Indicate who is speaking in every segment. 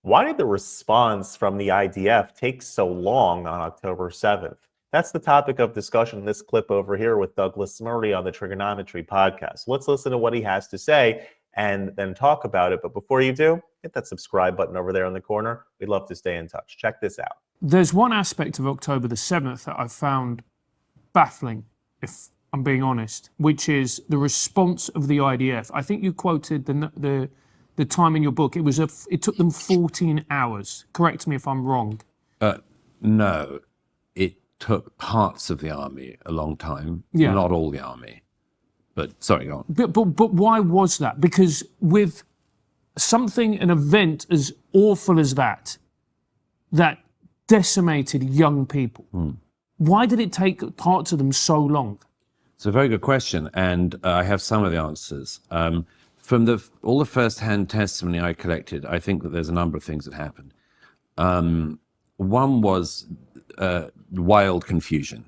Speaker 1: Why did the response from the IDF take so long on October 7th? That's the topic of discussion in this clip over here with Douglas Murray on the Trigonometry podcast. Let's listen to what he has to say and then talk about it. But before you do, hit that subscribe button over there in the corner. We'd love to stay in touch. Check this out.
Speaker 2: There's one aspect of October the 7th that I found baffling, if I'm being honest, which is the response of the IDF. I think you quoted the time in your book. It took them 14 hours. Correct me if I'm wrong.
Speaker 3: No, it took parts of the army a long time, not all the army. But sorry, go on.
Speaker 2: But why was that? Because with an event as awful as that decimated young people, why did it take parts of them so long?
Speaker 3: It's a very good question, and I have some of the answers. From all the first-hand testimony I collected, I think that there's a number of things that happened. One was wild confusion.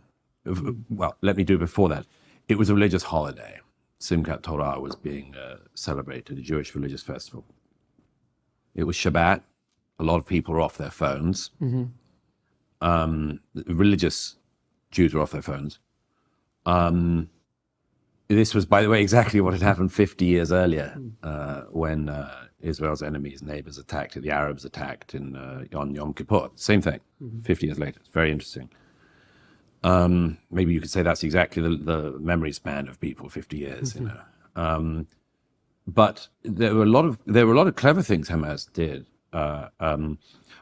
Speaker 3: Well, let me do it before that. It was a religious holiday. Simchat Torah was being celebrated, a Jewish religious festival. It was Shabbat. A lot of people were off their phones. Religious Jews were off their phones. This was, by the way, exactly what had happened 50 years earlier when Israel's enemies, neighbors attacked it, the Arabs attacked on Yom Kippur. Same thing, 50 years later. It's very interesting. Maybe you could say that's exactly the memory span of people, 50 years, you know. But there were a lot of clever things Hamas did.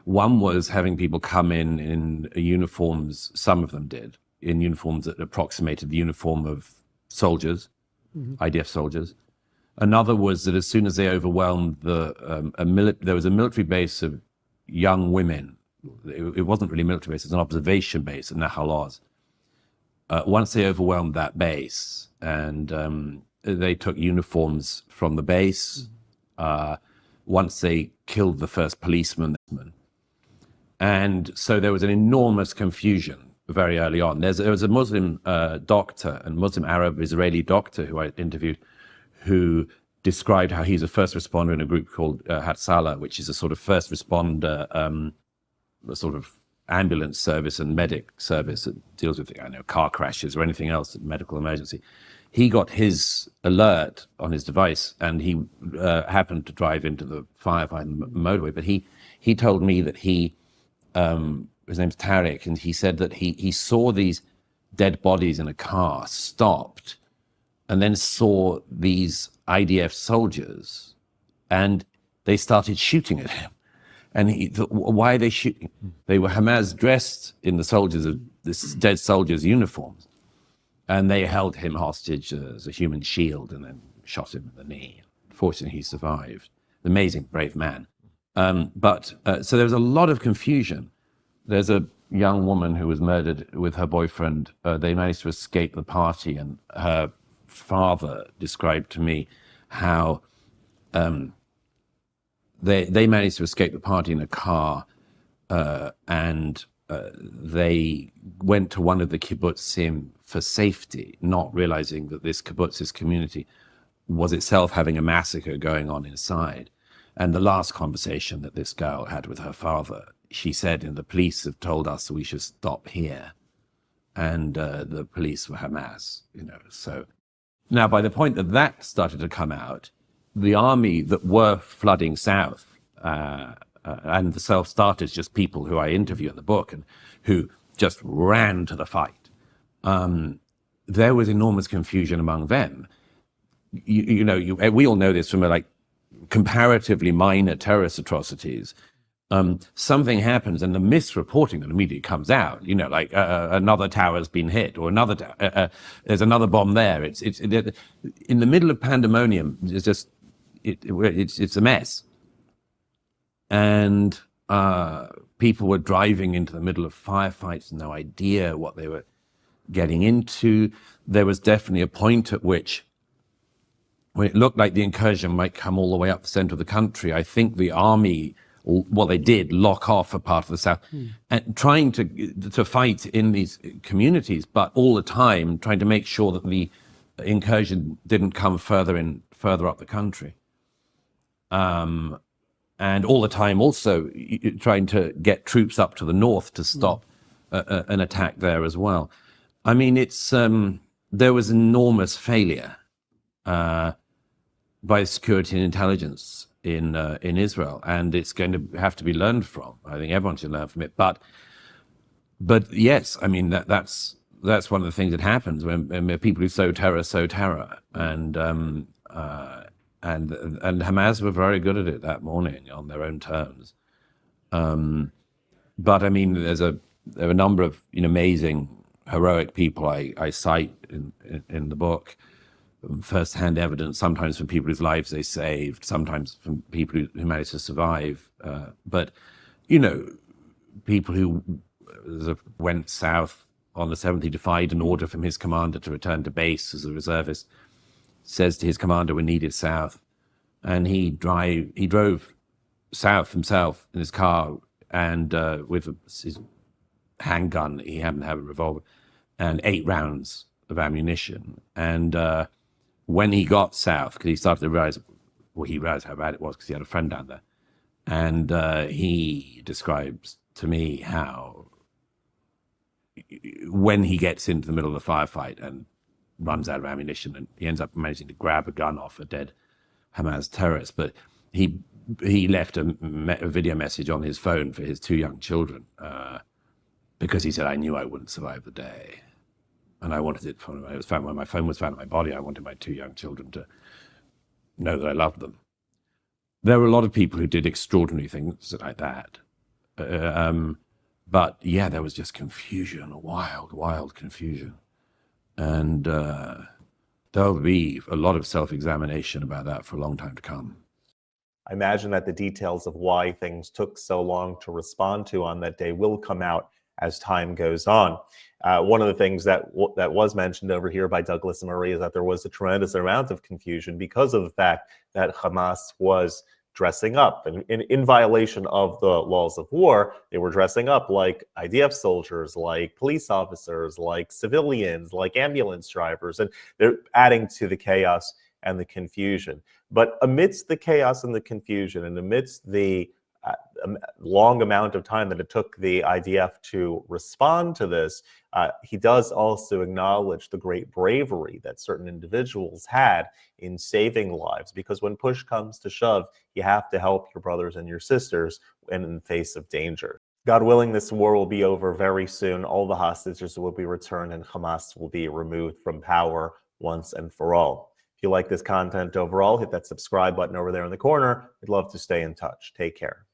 Speaker 3: One was having people come in uniforms, some of them did, in uniforms that approximated the uniform of soldiers, IDF soldiers. Another was that as soon as they overwhelmed there was a military base of young women. It wasn't really a military base, it was an observation base at Nahal Oz. Once they overwhelmed that base and they took uniforms from the base, once they killed the first policeman. And so there was an enormous confusion very early on. There was a Muslim doctor, a Muslim Arab Israeli doctor who I interviewed, who described how he's a first responder in a group called Hatzalah, which is a sort of first responder, a sort of ambulance service and medic service that deals with, car crashes or anything else, medical emergency. He got his alert on his device, and he happened to drive into the firefight motorway. But he told me that his name's Tariq, and he said that he saw these dead bodies in a car, stopped, and then saw these IDF soldiers, and they started shooting at him. And he thought, why are they shooting? They were Hamas dressed in this dead soldiers' uniforms, and they held him hostage as a human shield and then shot him in the knee. Fortunately, he survived. Amazing, brave man. So there was a lot of confusion. There's a young woman who was murdered with her boyfriend. They managed to escape the party, and her father described to me how they managed to escape the party in a car, and they went to one of the kibbutzim for safety, not realizing that this kibbutz, this community, was itself having a massacre going on inside. And the last conversation that this girl had with her father, she said, the police have told us we should stop here. And the police were Hamas, So now, by the point that started to come out, the army that were flooding south, and the self-starters, just people who I interview in the book and who just ran to the fight, there was enormous confusion among them. We all know this from comparatively minor terrorist atrocities. Something happens and the misreporting that immediately comes out, another tower's been hit, or there's another bomb there. It's in the middle of pandemonium. It's just it's a mess, and people were driving into the middle of firefights, no idea what they were getting into. There was definitely a point at which, when it looked like the incursion might come all the way up the center of the country, I think the army, they did lock off a part of the south, and trying to fight in these communities, but all the time trying to make sure that the incursion didn't come further up the country. and all the time also trying to get troops up to the north to stop an attack there as well. I mean, it's there was enormous failure by security and intelligence in Israel, and it's going to have to be learned from. I think everyone should learn from it. But yes, I mean that's one of the things that happens when people who sow terror, and Hamas were very good at it that morning on their own terms. But I mean, there are a number of amazing, heroic people I cite in the book, first-hand evidence, sometimes from people whose lives they saved, sometimes from people who managed to survive. But people who went south on the 7th, he defied an order from his commander to return to base as a reservist, says to his commander, "We're needed south." And he drove south himself in his car, and with his handgun, he happened to have a revolver, and 8 rounds of ammunition. And when he got south, because he started to realize, he realized how bad it was because he had a friend down there. And he describes to me how when he gets into the middle of the firefight and runs out of ammunition, and he ends up managing to grab a gun off a dead Hamas terrorist, but he left a video message on his phone for his 2 young children because he said, "I knew I wouldn't survive the day, and I wanted it when my phone was found in my body. I wanted my 2 young children to know that I loved them." There were a lot of people who did extraordinary things like that. But yeah, there was just confusion, wild confusion. And there'll be a lot of self-examination about that for a long time to come.
Speaker 1: I imagine that the details of why things took so long to respond to on that day will come out as time goes on. One of the things that was mentioned over here by Douglas Murray is that there was a tremendous amount of confusion because of the fact that Hamas was dressing up, and in violation of the laws of war, they were dressing up like IDF soldiers, like police officers, like civilians, like ambulance drivers, and they're adding to the chaos and the confusion. But amidst the chaos and the confusion, and amidst the long amount of time that it took the IDF to respond to this, he does also acknowledge the great bravery that certain individuals had in saving lives, because when push comes to shove, you have to help your brothers and your sisters in the face of danger. God willing, this war will be over very soon. All the hostages will be returned, and Hamas will be removed from power once and for all. If you like this content overall, hit that subscribe button over there in the corner. We'd love to stay in touch. Take care.